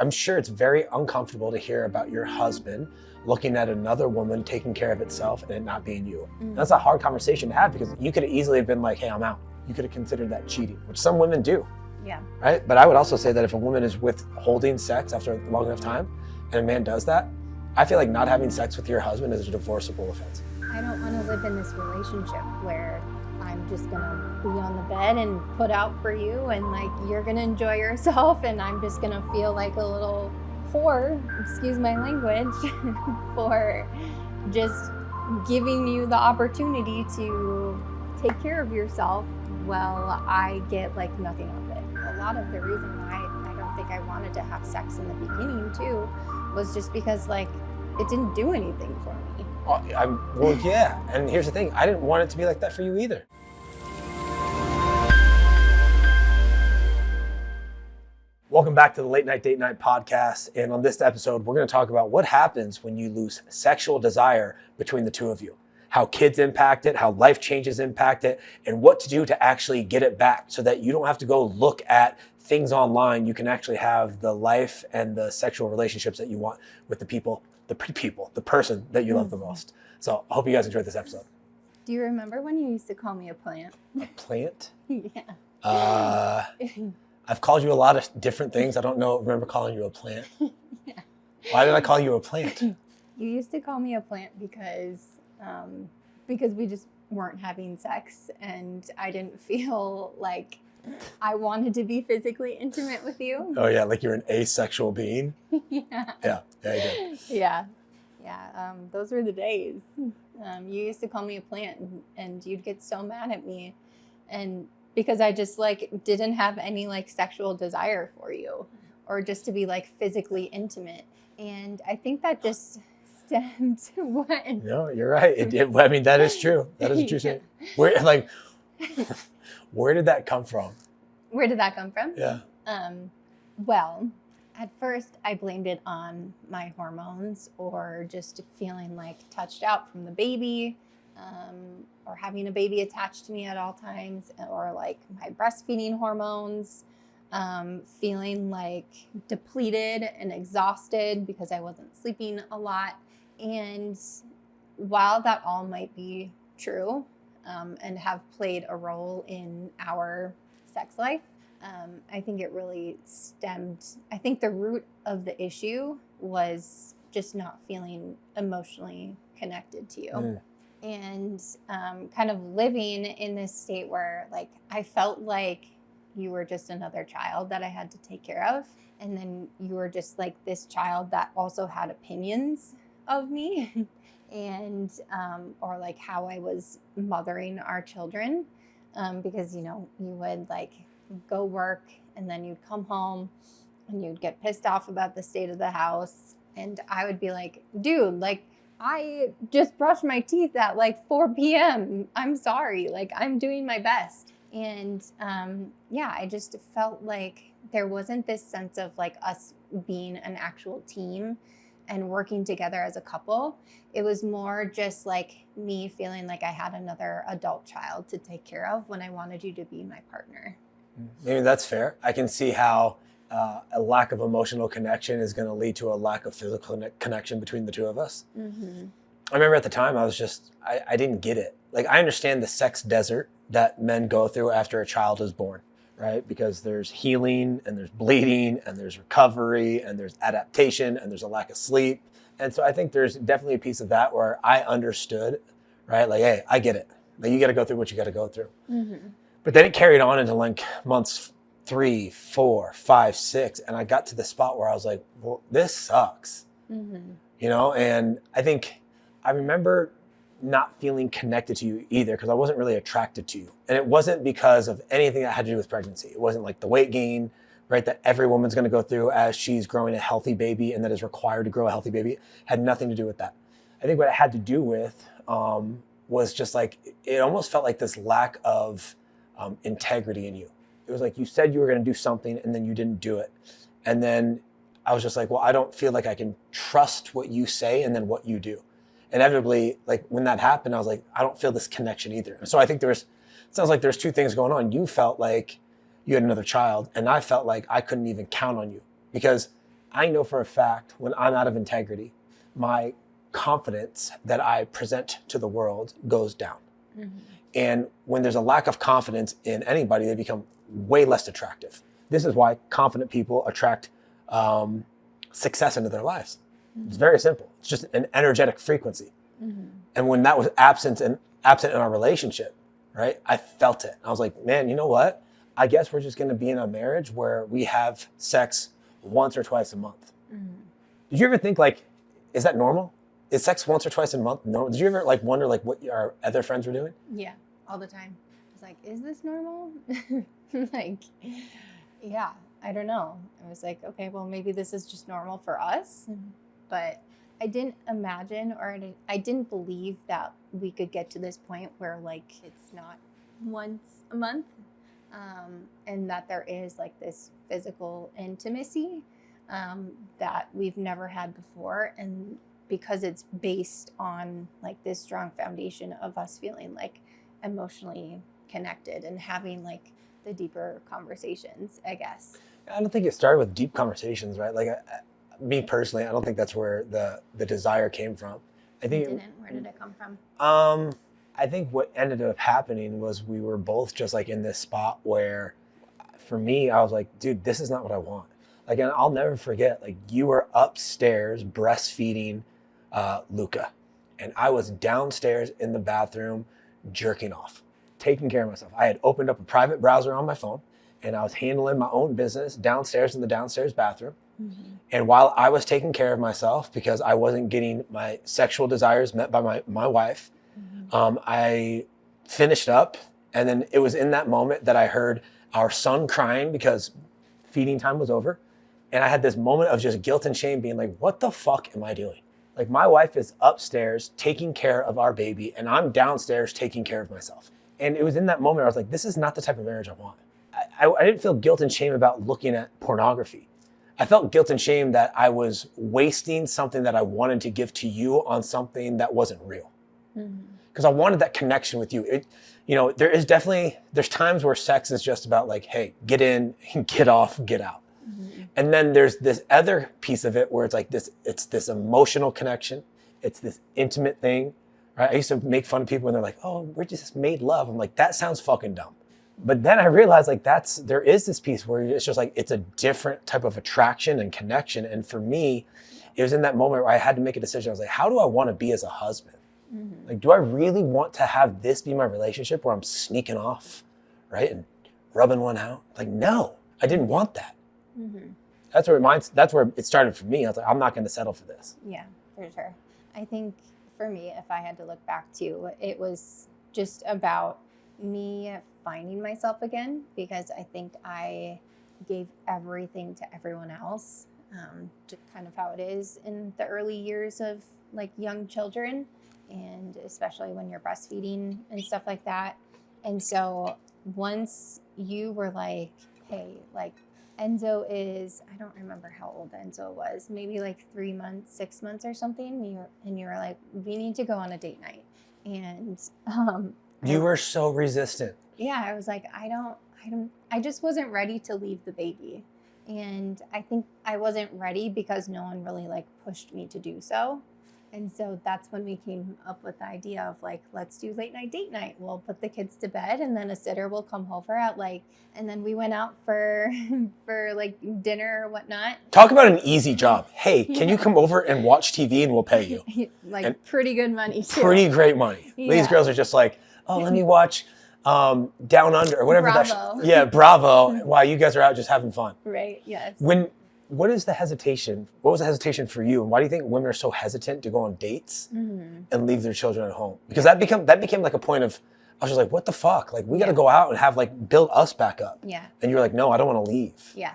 I'm sure it's very uncomfortable to hear about your husband looking at another woman taking care of itself and it not being you. That's a hard conversation to have because you could have easily have been like, hey, I'm out. You could have considered that cheating, which some women do. Yeah. Right? But I would also say that if a woman is withholding sex after a long enough time and a man does that, I feel like not having sex with your husband is a divorceable offense. I don't want to live in this relationship where I'm just gonna be on the bed and put out for you and like you're gonna enjoy yourself and I'm just gonna feel like a little whore, excuse my language, for just giving you the opportunity to take care of yourself while I get like nothing out of it. A lot of the reason why I don't think I wanted to have sex in the beginning too was just because like it didn't do anything for me. Well, yeah, and here's the thing, I didn't want it to be like that for you either. Welcome back to the Late Night Date Night podcast, and on this episode, we're going to talk about what happens when you lose sexual desire between the two of you, how kids impact it, how life changes impact it, and what to do to actually get it back so that you don't have to go look at things online. You can actually have the life and the sexual relationships that you want with the people, the person that you love the most. So I hope you guys enjoyed this episode. Do you remember when you used to call me a plant? A plant? Yeah. I've called you a lot of different things. I don't remember calling you a plant. Yeah. Why did I call you a plant? You used to call me a plant because we just weren't having sex and I didn't feel like I wanted to be physically intimate with you. Oh yeah, like you're an asexual being? Yeah. Yeah, I did. Yeah. Those were the days. You used to call me a plant and you'd get so mad at me and because I just like didn't have any like sexual desire for you or just to be like physically intimate. And I think that just stemmed when. No, you're right. I mean, that is true. That is a true statement. Where did that come from? Where did that come from? Yeah. Well, at first I blamed it on my hormones or just feeling like touched out from the baby. Or having a baby attached to me at all times, or like my breastfeeding hormones, feeling like depleted and exhausted because I wasn't sleeping a lot. And while that all might be true and have played a role in our sex life, I think it really stemmed, I think the root of the issue was just not feeling emotionally connected to you. And kind of living in this state where like I felt like you were just another child that I had to take care of. And then you were just like this child that also had opinions of me and or like how I was mothering our children. Because, you would like go work and then you'd come home and you'd get pissed off about the state of the house. And I would be like, dude, like, I just brushed my teeth at like 4 p.m. I'm sorry. Like I'm doing my best. And I just felt like there wasn't this sense of like us being an actual team and working together as a couple. It was more just like me feeling like I had another adult child to take care of when I wanted you to be my partner. Maybe that's fair. I can see how a lack of emotional connection is going to lead to a lack of physical connection between the two of us. Mm-hmm. I remember at the time I was just, I didn't get it. Like I understand the sex desert that men go through after a child is born, right? Because there's healing and there's bleeding and there's recovery and there's adaptation and there's a lack of sleep. And so I think there's definitely a piece of that where I understood, right? Like, hey, I get it. Like you got to go through what you got to go through. Mm-hmm. But then it carried on into like months 3, 4, 5, 6. And I got to the spot where I was like, well, this sucks, and I think I remember not feeling connected to you either because I wasn't really attracted to you. And it wasn't because of anything that had to do with pregnancy. It wasn't like the weight gain, right, that every woman's going to go through as she's growing a healthy baby and that is required to grow a healthy baby. It had nothing to do with that. I think what it had to do with was just like, it almost felt like this lack of integrity in you. It was like you said you were going to do something and then you didn't do it. And then I was just like, well, I don't feel like I can trust what you say and then what you do. Inevitably, like when that happened, I was like, I don't feel this connection either. And so I think it sounds like there's two things going on. You felt like you had another child and I felt like I couldn't even count on you because I know for a fact when I'm out of integrity, my confidence that I present to the world goes down. Mm-hmm. And when there's a lack of confidence in anybody, they become way less attractive. This is why confident people attract success into their lives. Mm-hmm. It's very simple. It's just an energetic frequency. Mm-hmm. And when that was absent in our relationship, right, I felt it. I was like, man, you know what? I guess we're just going to be in a marriage where we have sex once or twice a month. Mm-hmm. Did you ever think like, is that normal? Is sex once or twice a month normal? Did you ever like wonder like what our other friends were doing? Yeah, all the time. It's like, is this normal? Like, yeah, I don't know. I was like, okay, well, maybe this is just normal for us. But I didn't imagine or I didn't believe that we could get to this point where like it's not once a month. And that there is like this physical intimacy that we've never had before. And because it's based on like this strong foundation of us feeling like emotionally connected and having like the deeper conversations, I guess. I don't think it started with deep conversations, right? Like me personally, I don't think that's where the desire came from. I think Where did it come from? I think what ended up happening was we were both just like in this spot where for me, I was like, dude, this is not what I want. Like, and I'll never forget, like you were upstairs breastfeeding Luca, and I was downstairs in the bathroom jerking off, taking care of myself. I had opened up a private browser on my phone and I was handling my own business downstairs in the downstairs bathroom. Mm-hmm. And while I was taking care of myself because I wasn't getting my sexual desires met by my wife, I finished up, and then it was in that moment that I heard our son crying because feeding time was over. And I had this moment of just guilt and shame being like, what the fuck am I doing? Like my wife is upstairs taking care of our baby and I'm downstairs taking care of myself. And it was in that moment I was like, this is not the type of marriage I want. I didn't feel guilt and shame about looking at pornography. I felt guilt and shame that I was wasting something that I wanted to give to you on something that wasn't real. Mm-hmm. Because I wanted that connection with you. There's times where sex is just about like, hey, get in, get off, get out. Mm-hmm. And then there's this other piece of it where it's like it's this emotional connection. It's this intimate thing, right? I used to make fun of people when they're like, oh, we just made love. I'm like, that sounds fucking dumb. But then I realized like there is this piece where it's just like, it's a different type of attraction and connection. And for me, it was in that moment where I had to make a decision. I was like, how do I want to be as a husband? Mm-hmm. Like, do I really want to have this be my relationship where I'm sneaking off, right? And rubbing one out? Like, no, I didn't want that. Mm-hmm. That's where it started for me. I was like, I'm not going to settle for this. Yeah, for sure. I think for me, if I had to look back to, it was just about me finding myself again, because I think I gave everything to everyone else, just kind of how it is in the early years of like young children. And especially when you're breastfeeding and stuff like that. And so once you were like, hey, like Enzo is, I don't remember how old Enzo was, maybe like 3 months, 6 months or something. You were like, we need to go on a date night. And you were so resistant. Yeah, I was like, I just wasn't ready to leave the baby. And I think I wasn't ready because no one really like pushed me to do so. And so that's when we came up with the idea of like, let's do late night date night. We'll put the kids to bed and then a sitter will come over at like, and then we went out for like dinner or whatnot. Talk about an easy job. Hey, can you come over and watch TV and we'll pay you? Like and pretty good money too. Pretty great money. Yeah. These girls are just like, oh, let me watch Down Under or whatever. Bravo. Bravo. While you guys are out just having fun. Right, yes. What is the hesitation? What was the hesitation for you? And why do you think women are so hesitant to go on dates and leave their children at home? Because that became like a point of, I was just like, what the fuck? Like, we got to go out and have like, build us back up. Yeah. And you were like, no, I don't want to leave. Yeah.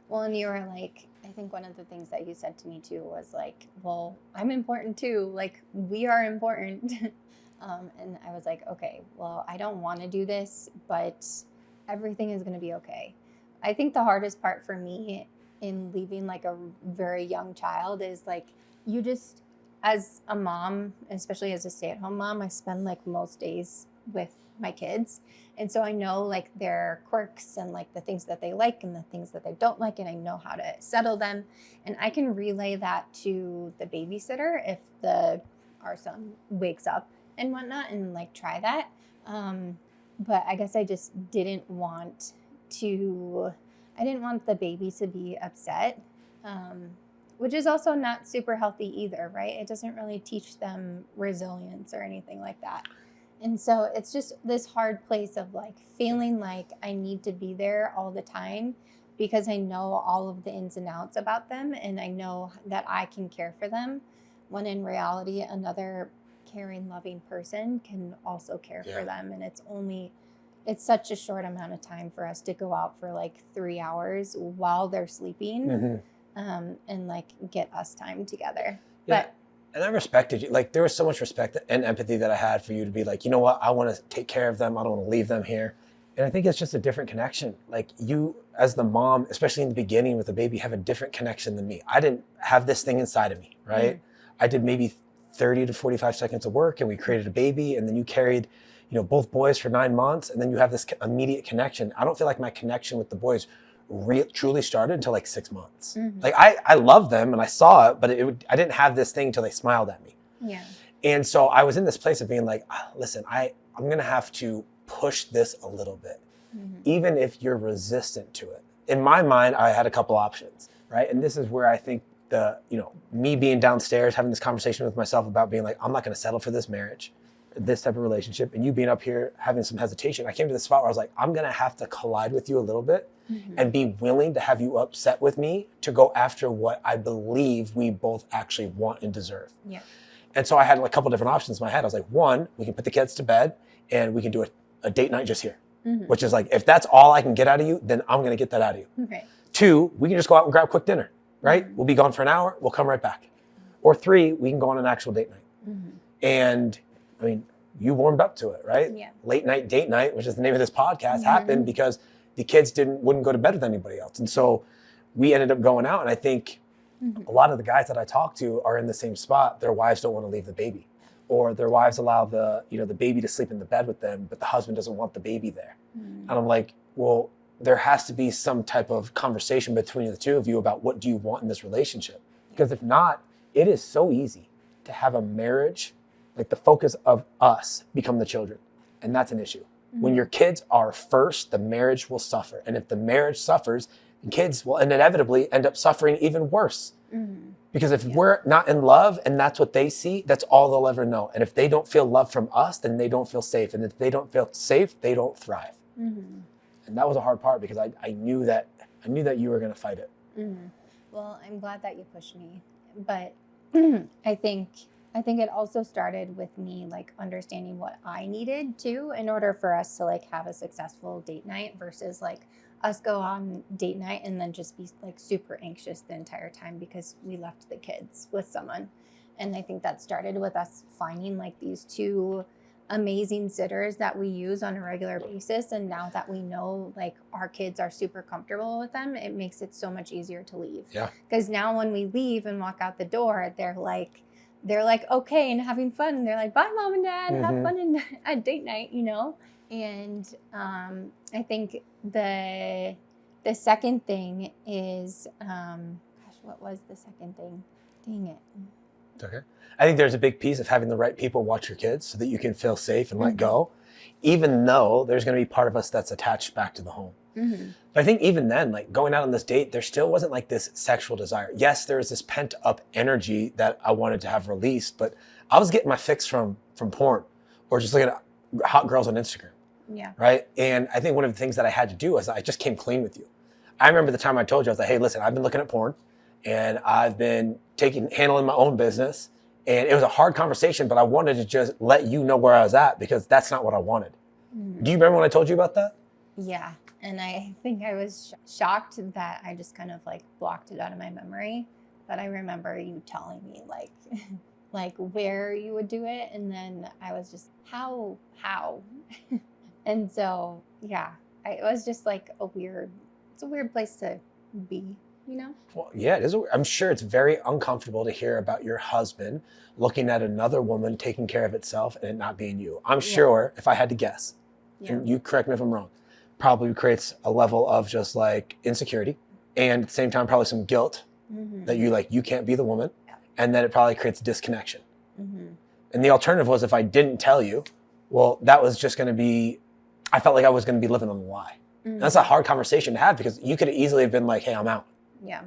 Well, and you were like, I think one of the things that you said to me too was like, well, I'm important too. Like, we are important. And I was like, okay, well, I don't want to do this, but everything is going to be okay. I think the hardest part for me in leaving like a very young child is like, you just, as a mom, especially as a stay-at-home mom, I spend like most days with my kids. And so I know like their quirks and like the things that they like and the things that they don't like, and I know how to settle them. And I can relay that to the babysitter if our son wakes up and whatnot, and like try that. But I guess I just didn't want the baby to be upset, which is also not super healthy either, right? It doesn't really teach them resilience or anything like that. And so it's just this hard place of like feeling like I need to be there all the time because I know all of the ins and outs about them, and I know that I can care for them, when in reality another caring, loving person can also care for them. And it's such a short amount of time for us to go out for like 3 hours while they're sleeping, and like get us time together. Yeah. But and I respected you. Like there was so much respect and empathy that I had for you to be like, you know what, I want to take care of them. I don't want to leave them here. And I think it's just a different connection. Like you, as the mom, especially in the beginning with the baby, have a different connection than me. I didn't have this thing inside of me, right? I did maybe 30 to 45 seconds of work and we created a baby, and then you carried, both boys for 9 months, and then you have this immediate connection. I don't feel like my connection with the boys truly started until like 6 months. Like I love them and I saw it, but I didn't have this thing until they smiled at me. yeah. And so I was in this place of being like, listen, I'm going to have to push this a little bit, even if you're resistant to it. In my mind, I had a couple options, right? And this is where I think me being downstairs, having this conversation with myself about being like, I'm not going to settle for this marriage, this type of relationship, and you being up here having some hesitation. I came to the spot where I was like, I'm going to have to collide with you a little bit and be willing to have you upset with me to go after what I believe we both actually want and deserve. Yeah. And so I had like a couple different options in my head. I was like, one, we can put the kids to bed and we can do a date night just here, which is like, if that's all I can get out of you, then I'm going to get that out of you. Okay. 2, we can just go out and grab quick dinner, right? We'll be gone for an hour. We'll come right back. Or 3, we can go on an actual date night. And I mean, you warmed up to it, right? Yeah. Late night date night, which is the name of this podcast, happened because the kids wouldn't go to bed with anybody else. And so we ended up going out. And I think a lot of the guys that I talk to are in the same spot. Their wives don't want to leave the baby, or their wives allow the baby to sleep in the bed with them, but the husband doesn't want the baby there. And I'm like, well, there has to be some type of conversation between the two of you about what do you want in this relationship? Because if not, it is so easy to have a marriage, like the focus of us become the children. And that's an issue. When your kids are first, the marriage will suffer. And if the marriage suffers, the kids will inevitably end up suffering even worse. Because if we're not in love and that's what they see, that's all they'll ever know. And if they don't feel love from us, then they don't feel safe. And if they don't feel safe, they don't thrive. And that was a hard part because I knew that you were going to fight it. Well, I'm glad that you pushed me, but I think it also started with me like understanding what I needed to in order for us to like have a successful date night versus like us go on date night and then just be like super anxious the entire time because we left the kids with someone. And I think that started with us finding like these 2 amazing sitters that we use on a regular basis. And now that we know like our kids are super comfortable with them, it makes it so much easier to leave. Yeah. Because now when we leave and walk out the door, they're like okay and having fun. They're like, bye mom and dad, have fun at date night, And I think the second thing is, what was the second thing? Dang it. It's okay. I think there's a big piece of having the right people watch your kids so that you can feel safe and let go, even though there's going to be part of us that's attached back to the home. But I think even then, like going out on this date, there still wasn't like this sexual desire. Yes, there was this pent up energy that I wanted to have released, but I was getting my fix from porn or just looking at hot girls on Instagram. Yeah. Right. And I think one of the things that I had to do was I just came clean with you. I remember the time I told you, I was like, hey, listen, I've been looking at porn and I've been handling my own business. And it was a hard conversation, but I wanted to just let you know where I was at because that's not what I wanted. Do you remember when I told you about that? Yeah. And I think I was shocked that I just kind of like blocked it out of my memory. But I remember you telling me like where you would do it. And then I was just, how? And so, yeah, it was just like it's a weird place to be. you know? Well, yeah, it is. I'm sure it's very uncomfortable to hear about your husband looking at another woman taking care of itself and it not being you. I'm sure, if I had to guess, and you correct me if I'm wrong, probably creates a level of just like insecurity and at the same time probably some guilt that you can't be the woman, and then it probably creates disconnection. And the alternative was, if I didn't tell you, well, that was just going to be, I felt like I was going to be living on the lie. And that's a hard conversation to have, because you could easily have been like, hey, I'm out. Yeah.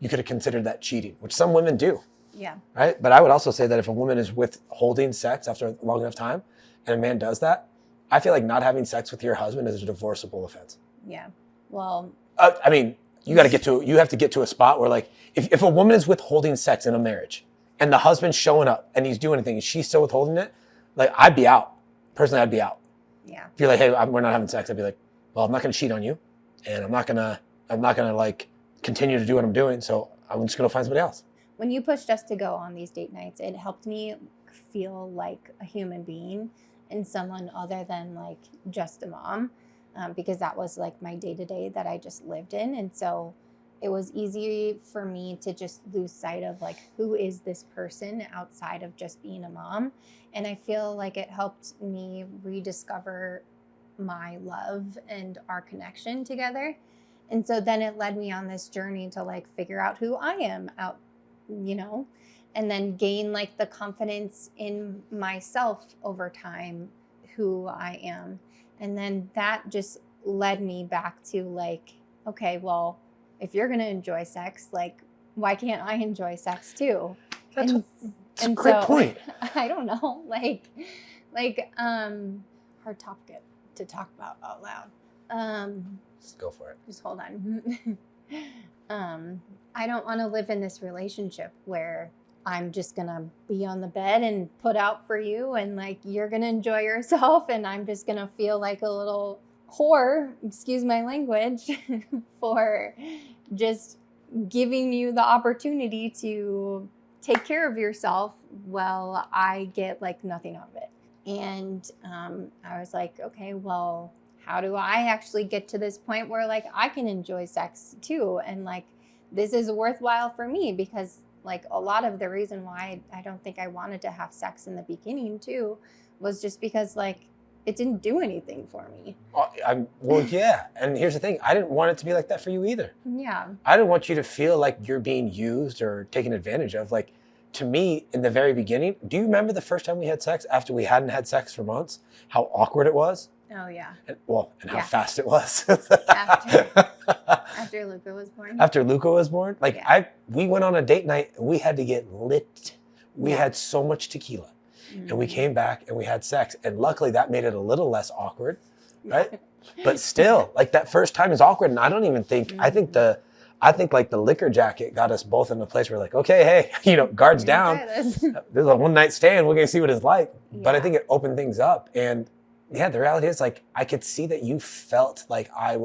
You could have considered that cheating, which some women do. Yeah. Right. But I would also say that if a woman is withholding sex after a long enough time and a man does that, I feel like not having sex with your husband is a divorceable offense. Yeah. Well, I mean, you have to get to a spot where, like, if a woman is withholding sex in a marriage and the husband's showing up and he's doing anything and she's still withholding it, like, I'd be out. Personally, I'd be out. Yeah. If you're like, hey, we're not having sex, I'd be like, well, I'm not going to cheat on you, and I'm not going to like continue to do what I'm doing. So I'm just going to find somebody else. When you pushed us to go on these date nights, it helped me feel like a human being and someone other than like just a mom, because that was like my day-to-day that I just lived in. And so it was easy for me to just lose sight of like, who is this person outside of just being a mom? And I feel like it helped me rediscover my love and our connection together. And so then it led me on this journey to like figure out who I am out, you know, and then gain like the confidence in myself over time, who I am. And then that just led me back to like, okay, well, if you're going to enjoy sex, like, why can't I enjoy sex too? That's a great point. I don't know, like hard topic to talk about out loud. Just go for it. Just hold on. I don't want to live in this relationship where I'm just going to be on the bed and put out for you and like you're going to enjoy yourself and I'm just going to feel like a little whore, excuse my language, for just giving you the opportunity to take care of yourself while I get like nothing out of it. And I was like, okay, well, how do I actually get to this point where like I can enjoy sex too? And like, this is worthwhile for me, because like a lot of the reason why I don't think I wanted to have sex in the beginning too was just because like it didn't do anything for me. Well, yeah. And here's the thing. I didn't want it to be like that for you either. Yeah. I didn't want you to feel like you're being used or taken advantage of. Like, to me, in the very beginning, do you remember the first time we had sex after we hadn't had sex for months? How awkward it was? Oh, yeah. And how fast it was. After Luca was born. After Luca was born? Like, we went on a date night and we had to get lit. We had so much tequila. And we came back and we had sex. And luckily that made it a little less awkward, right? But still, like, that first time is awkward. And I don't even think, I think like the liquor jacket got us both in a place where like, okay, hey, guards down. There's a one night stand. We're going to see what it's like. Yeah. But I think it opened things up. And yeah, the reality is like, I could see that you felt like I don't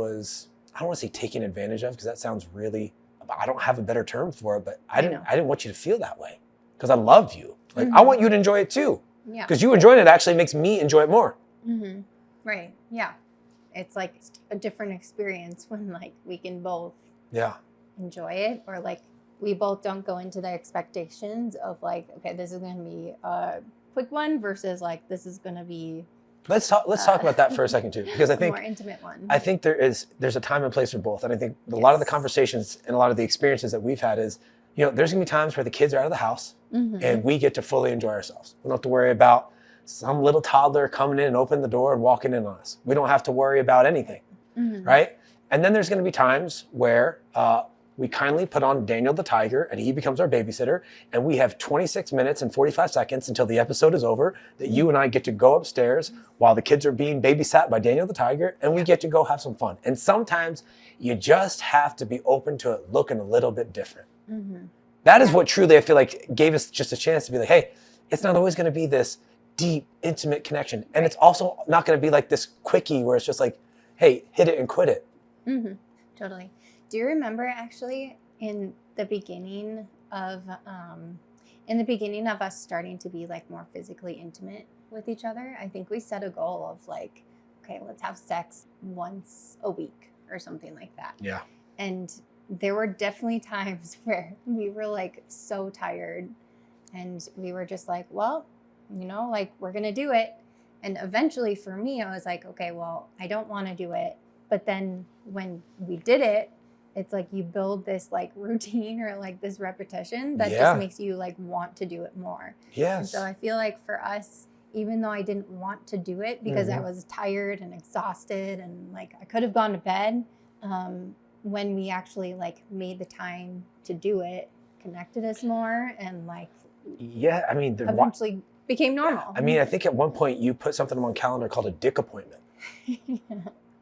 want to say taken advantage of, because that sounds really, I don't have a better term for it, but I didn't want you to feel that way, because I love you. Like, I want you to enjoy it too. Yeah. Because you enjoying it actually makes me enjoy it more. Mm-hmm. Right. Yeah. It's like a different experience when like we can both enjoy it, or like we both don't go into the expectations of like, okay, this is going to be a quick one versus like, this is going to be. Let's talk about that for a second too, because I think more intimate one. I think there's a time and place for both. And I think a lot of the conversations and a lot of the experiences that we've had is, there's gonna be times where the kids are out of the house and we get to fully enjoy ourselves. We don't have to worry about some little toddler coming in and opening the door and walking in on us. We don't have to worry about anything, right? And then there's gonna be times where we kindly put on Daniel the Tiger and he becomes our babysitter, and we have 26 minutes and 45 seconds until the episode is over that you and I get to go upstairs while the kids are being babysat by Daniel the Tiger, and we get to go have some fun. And sometimes you just have to be open to it looking a little bit different. That is what truly I feel like gave us just a chance to be like, hey, it's not always going to be this deep, intimate connection. And it's also not going to be like this quickie where it's just like, hey, hit it and quit it. Totally. Do you remember actually in the beginning of us starting to be like more physically intimate with each other? I think we set a goal of like, okay, let's have sex once a week or something like that. Yeah. And there were definitely times where we were like so tired and we were just like, well, like we're going to do it. And eventually for me, I was like, okay, well, I don't want to do it. But then when we did it, it's like you build this like routine or like this repetition that just makes you like want to do it more. Yes. And so I feel like for us, even though I didn't want to do it because I was tired and exhausted and like I could have gone to bed, when we actually like made the time to do it, connected us more and like eventually became normal. I mean, I think at one point you put something on my calendar called a dick appointment.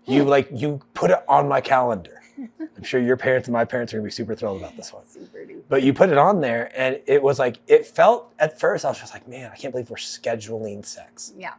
You put it on my calendar. I'm sure your parents and my parents are gonna be super thrilled about this one. Super duper. But you put it on there and it was like, it felt at first, I was just like, man, I can't believe we're scheduling sex. Yeah.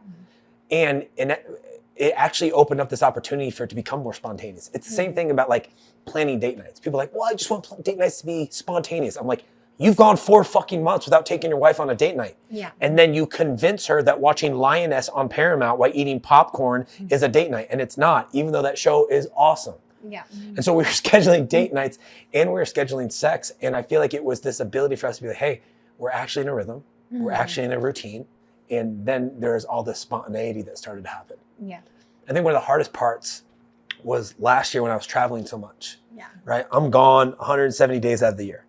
And it actually opened up this opportunity for it to become more spontaneous. It's the same thing about like planning date nights. People are like, well, I just want date nights to be spontaneous. I'm like, you've gone 4 fucking months without taking your wife on a date night. Yeah. And then you convince her that watching Lioness on Paramount while eating popcorn is a date night. And it's not, even though that show is awesome. Yeah. And so we were scheduling date nights and we were scheduling sex. And I feel like it was this ability for us to be like, hey, we're actually in a rhythm. We're actually in a routine. And then there's all this spontaneity that started to happen. Yeah. I think one of the hardest parts was last year when I was traveling so much. Yeah. Right? I'm gone 170 days out of the year.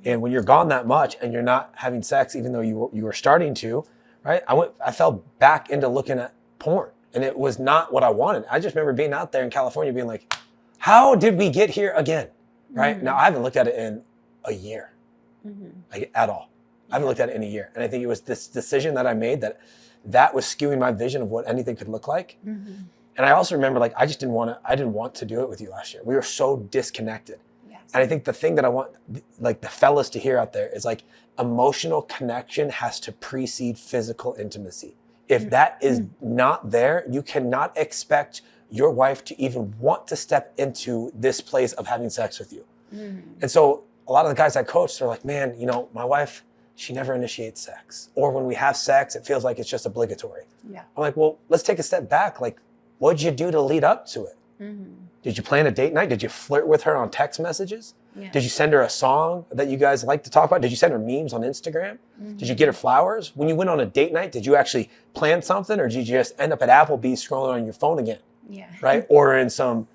And when you're gone that much and you're not having sex, even though you were starting to, right? I fell back into looking at porn and it was not what I wanted. I just remember being out there in California being like, how did we get here again? Right? Now I haven't looked at it in a year, like at all. I haven't looked at it in a year. And I think it was this decision that I made that was skewing my vision of what anything could look like. And I also remember like, I didn't want to do it with you last year. We were so disconnected. And I think the thing that I want like the fellas to hear out there is like emotional connection has to precede physical intimacy. If that is not there, you cannot expect your wife to even want to step into this place of having sex with you. And so a lot of the guys I coach, they're like, man, my wife, she never initiates sex. Or when we have sex, it feels like it's just obligatory. Yeah. I'm like, well, let's take a step back. Like, what'd you do to lead up to it? Did you plan a date night? Did you flirt with her on text messages? Yeah. Did you send her a song that you guys like to talk about? Did you send her memes on Instagram? Did you get her flowers? When you went on a date night, did you actually plan something or did you just end up at Applebee's scrolling on your phone again? Yeah. Right? Or in some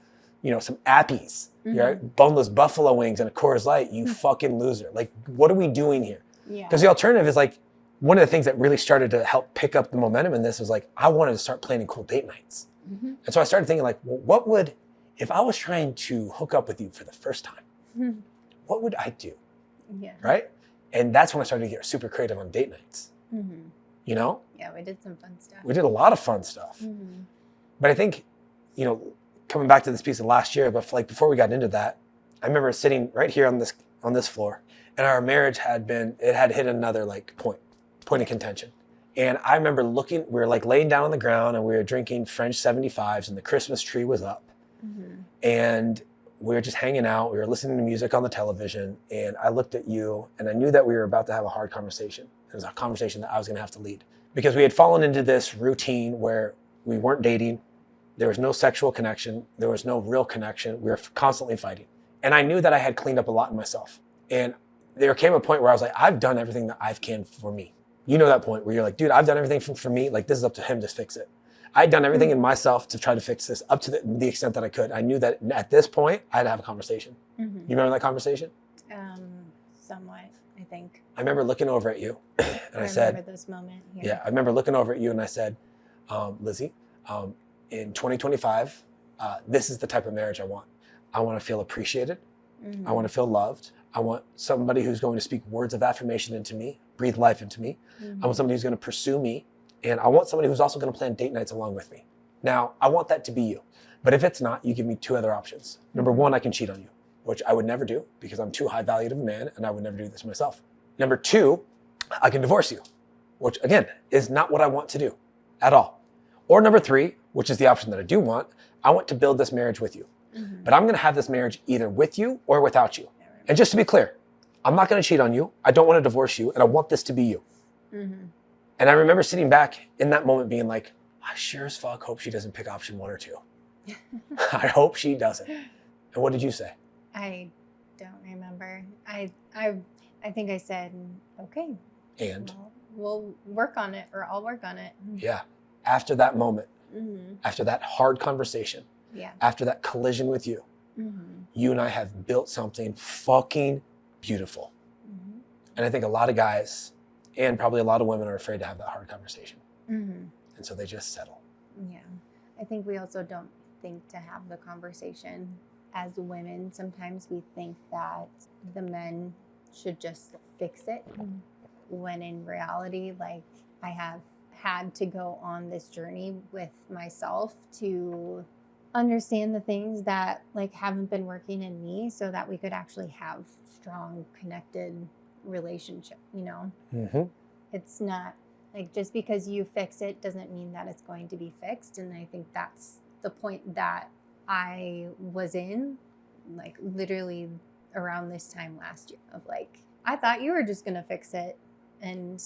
Appies, right? Boneless buffalo wings and a Coors Light, you fucking loser. Like, what are we doing here? Yeah. Because the alternative is like, one of the things that really started to help pick up the momentum in this was like, I wanted to start planning cool date nights. And so I started thinking like, well, if I was trying to hook up with you for the first time, what would I do? Yeah. Right? And that's when I started to get super creative on date nights. Yeah, we did some fun stuff. We did a lot of fun stuff. But I think, coming back to this piece of last year, but like before we got into that, I remember sitting right here on this floor and our marriage had hit another like point of contention. And I remember we were like laying down on the ground and we were drinking French 75s and the Christmas tree was up. And we were just hanging out. We were listening to music on the television and I looked at you and I knew that we were about to have a hard conversation. It was a conversation that I was going to have to lead because we had fallen into this routine where we weren't dating. There was no sexual connection. There was no real connection. We were constantly fighting. And I knew that I had cleaned up a lot in myself. And there came a point where I was like, I've done everything that I can for me. You know that point where you're like, dude, I've done everything for me. Like, this is up to him to fix it. I'd done everything in myself to try to fix this up to the extent that I could. I knew that at this point, I had to have a conversation. You remember that conversation? Somewhat, I think. I remember looking over at you and I said, remember this moment here. Yeah, I remember looking over at you and I said, Lizzie, in 2025, this is the type of marriage I want. I want to feel appreciated. I want to feel loved. I want somebody who's going to speak words of affirmation into me, breathe life into me. I want somebody who's going to pursue me. And I want somebody who's also going to plan date nights along with me. Now, I want that to be you. But if it's not, you give me 2 other options. Number 1, I can cheat on you, which I would never do because I'm too high valued of a man and I would never do this myself. Number 2, I can divorce you, which again, is not what I want to do at all. Or number 3, which is the option that I do want, I want to build this marriage with you. But I'm going to have this marriage either with you or without you. And just to be clear, I'm not going to cheat on you. I don't want to divorce you. And I want this to be you. And I remember sitting back in that moment being like, I sure as fuck hope she doesn't pick option 1 or 2. I hope she doesn't. And what did you say? I don't remember. I think I said, okay. And we'll work on it, or I'll work on it. yeah, after that moment, Mm-hmm. after that hard conversation, Yeah. after that collision with you, you and I have built something fucking beautiful. Mm-hmm. And I think a lot of guys and probably a lot of women are afraid to have that hard conversation. Mm-hmm. And so they just settle. Yeah. I think we also don't think to have the conversation. As women, sometimes we think that the men should just fix it, when in reality, like, I have had to go on this journey with myself to understand the things that like haven't been working in me, so that we could actually have strong, connected relationship, you know? Mm-hmm. It's not like, just because you fix it doesn't mean that it's going to be fixed. And I think that's the point that I was in, like, literally around this time last year, of like, I thought you were just going to fix it. And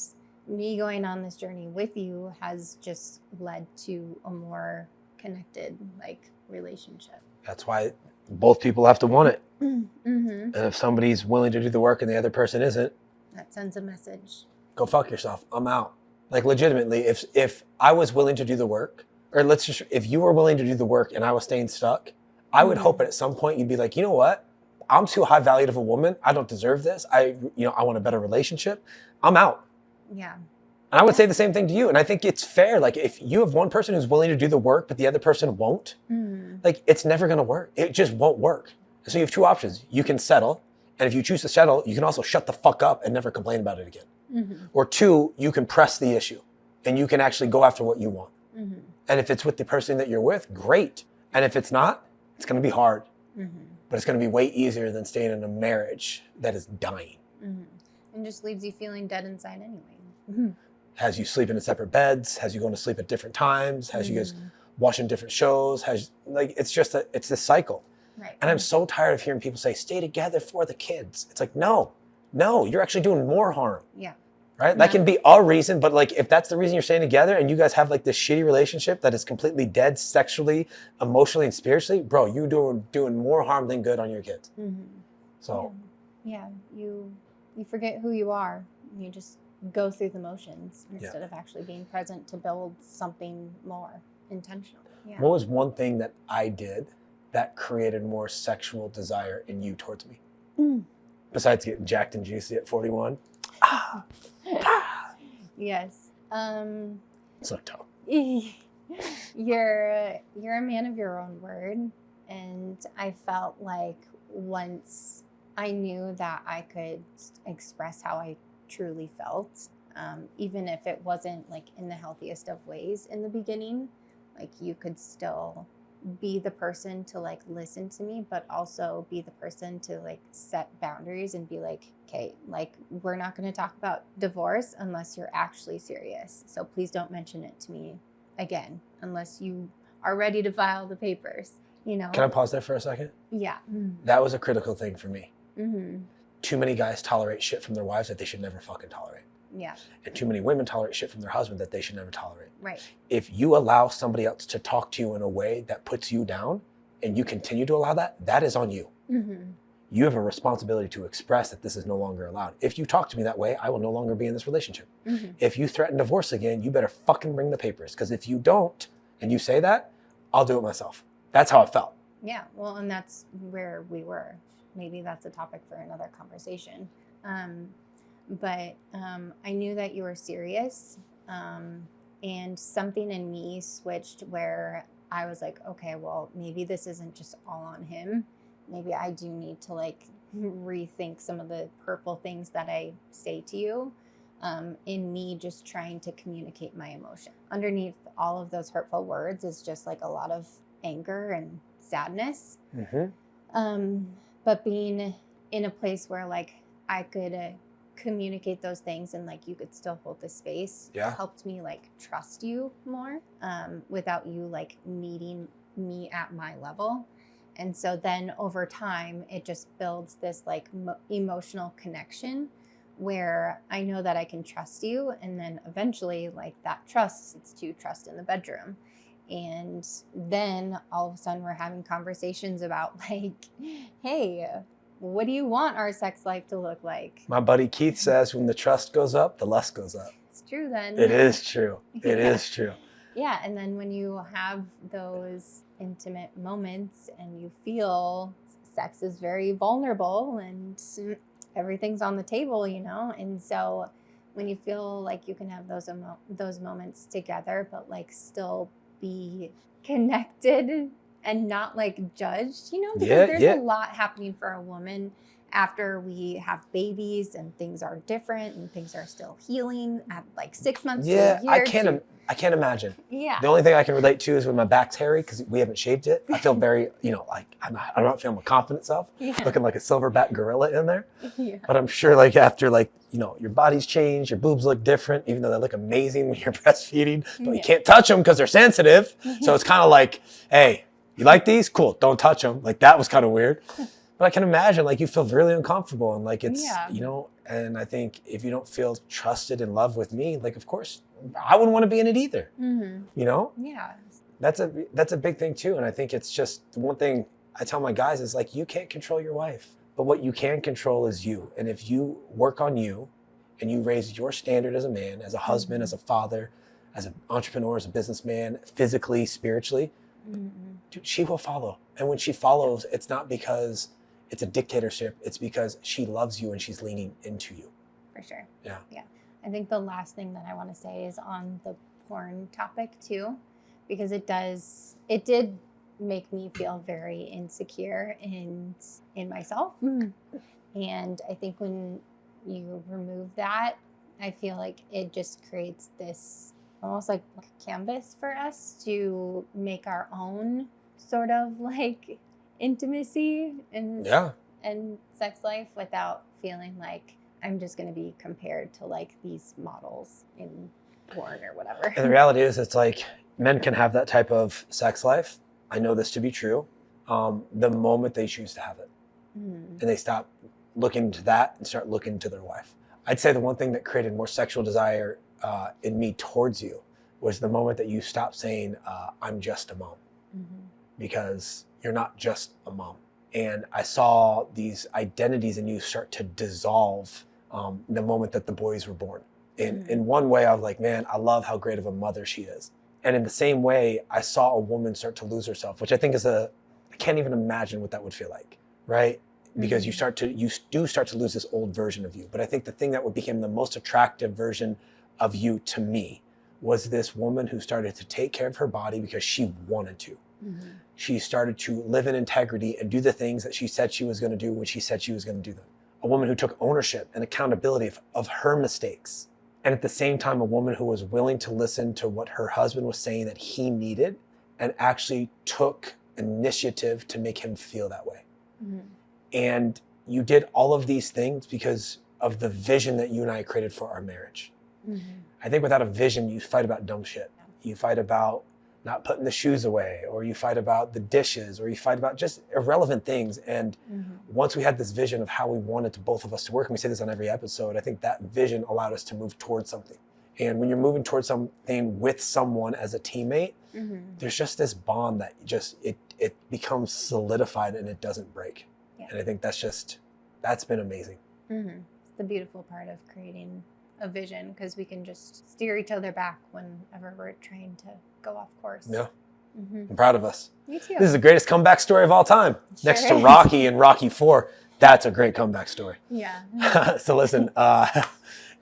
me going on this journey with you has just led to a more connected, like, relationship. That's why both people have to want it. Mm-hmm. And if somebody's willing to do the work and the other person isn't, That sends a message. go fuck yourself. I'm out. Like, legitimately, if I was willing to do the work, or if you were willing to do the work and I was staying stuck, I would hope at some point you'd be like, you know what? I'm too high valued of a woman. I don't deserve this. I want a better relationship. I'm out. Yeah. And I would say the same thing to you. And I think it's fair. Like, if you have one person who's willing to do the work, but the other person won't, like, it's never going to work. It just won't work. So you have two options. You can settle. And if you choose to settle, you can also shut the fuck up and never complain about it again. Or two, you can press the issue and you can actually go after what you want. And if it's with the person that you're with, great. And if it's not, it's going to be hard. But it's going to be way easier than staying in a marriage that is dying. And just leaves you feeling dead inside anyway. Has you sleeping in separate beds, has you going to sleep at different times, has you guys watching different shows, it's this cycle. Right. And I'm so tired of hearing people say, stay together for the kids. It's like, no, you're actually doing more harm. Yeah. Right? That can be a reason, but like, if that's the reason you're staying together and you guys have like this shitty relationship that is completely dead sexually, emotionally, and spiritually, bro, you're doing more harm than good on your kids. So. Yeah. You forget who you are. You just go through the motions instead of actually being present to build something more intentional. Yeah. What was one thing that I did that created more sexual desire in you towards me? Besides getting jacked and juicy at 41? Yes. So tough. You're a man of your own word. And I felt like once I knew that I could express how I truly felt, even if it wasn't like in the healthiest of ways in the beginning, like, you could still be the person to like listen to me, but also be the person to like set boundaries and be like, okay, like, we're not going to talk about divorce unless you're actually serious. So please don't mention it to me again unless you are ready to file the papers, you know? Can I pause there for a second? Yeah. That was a critical thing for me. Mm-hmm. Too many guys tolerate shit from their wives that they should never fucking tolerate. Yeah. And too many women tolerate shit from their husband that they should never tolerate. Right. If you allow somebody else to talk to you in a way that puts you down and you continue to allow that, that is on you. You have a responsibility to express that this is no longer allowed. If you talk to me that way, I will no longer be in this relationship. If you threaten divorce again, you better fucking bring the papers. Because if you don't, and you say that, I'll do it myself. That's how it felt. Yeah. Well, and that's where we were. Maybe that's a topic for another conversation. But I knew that you were serious. And something in me switched where I was like, okay, well, maybe this isn't just all on him. Maybe I do need to like rethink some of the hurtful things that I say to you, in me just trying to communicate my emotion. Underneath all of those hurtful words is just like a lot of anger and sadness. But being in a place where like I could communicate those things and like you could still hold the space helped me like trust you more, without you like meeting me at my level. And so then over time, it just builds this like emotional connection where I know that I can trust you. And then eventually like that trust, it's to trust in the bedroom. And then all of a sudden we're having conversations about like, hey, what do you want our sex life to look like? My buddy Keith says when the trust goes up, the lust goes up. It's true then. It is true. It Yeah. is true. Yeah, and then when you have those intimate moments and you feel sex is very vulnerable and everything's on the table, you know, and so when you feel like you can have those moments together, but like still be connected and not like judged, you know, because there's a lot happening for a woman after we have babies and things are different and things are still healing at like 6 months to a year. I can't imagine. Yeah. The only thing I can relate to is when my back's hairy because we haven't shaved it. I feel very, you know, like I'm not feeling my confident self, looking like a silverback gorilla in there. Yeah. But I'm sure like after like, you know, your body's changed, your boobs look different, even though they look amazing when you're breastfeeding, but you can't touch them because they're sensitive. So it's kind of like, hey, you like these? Cool. Don't touch them. Like that was kind of weird. But I can imagine like you feel really uncomfortable and like it's, you know, and I think if you don't feel trusted and loved with me, like, of course, I wouldn't want to be in it either. You know? Yeah. That's a big thing too. And I think it's just one thing I tell my guys is like, you can't control your wife, but what you can control is you. And if you work on you and you raise your standard as a man, as a husband, as a father, as an entrepreneur, as a businessman, physically, spiritually, dude, she will follow. And when she follows, it's not because it's a dictatorship. It's because she loves you and she's leaning into you. For sure. Yeah. Yeah. I think the last thing that I want to say is on the porn topic too, because it did make me feel very insecure in myself. And I think when you remove that, I feel like it just creates this almost like canvas for us to make our own sort of like intimacy and sex life without feeling like I'm just going to be compared to like these models in porn or whatever. And the reality is it's like men can have that type of sex life. I know this to be true. The moment they choose to have it and they stop looking to that and start looking to their wife. I'd say the one thing that created more sexual desire in me towards you was the moment that you stopped saying, I'm just a mom. Because you're not just a mom. And I saw these identities in you start to dissolve the moment that the boys were born. In one way, I was like, man, I love how great of a mother she is. And in the same way, I saw a woman start to lose herself, which I think is I can't even imagine what that would feel like, right? Because you do start to lose this old version of you. But I think the thing that became the most attractive version of you to me was this woman who started to take care of her body because she wanted to. She started to live in integrity and do the things that she said she was going to do when she said she was going to do them. A woman who took ownership and accountability of her mistakes. And at the same time, a woman who was willing to listen to what her husband was saying that he needed and actually took initiative to make him feel that way. And you did all of these things because of the vision that you and I created for our marriage. I think without a vision, you fight about dumb shit. You fight about not putting the shoes away, or you fight about the dishes, or you fight about just irrelevant things. And once we had this vision of how we wanted to both of us to work, and we say this on every episode, I think that vision allowed us to move towards something. And when you're moving towards something with someone as a teammate, there's just this bond that it becomes solidified and it doesn't break. And I think that's been amazing. It's the beautiful part of creating a vision, because we can just steer each other back whenever we're trying to go off course. Yeah. I'm proud of us. Me too. This is the greatest comeback story of all time. Next to Rocky and Rocky 4. That's a great comeback story. Yeah. So listen,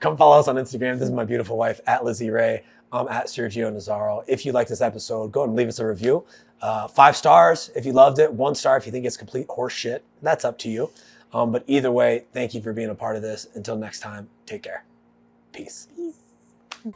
come follow us on Instagram. This is my beautiful wife, at Lizzi Ray. I'm at Sergio Nazaro. If you like this episode, go ahead and leave us a review. 5 stars if you loved it. 1 star if you think it's complete horse shit. That's up to you. But either way, thank you for being a part of this. Until next time, take care. Peace. Peace.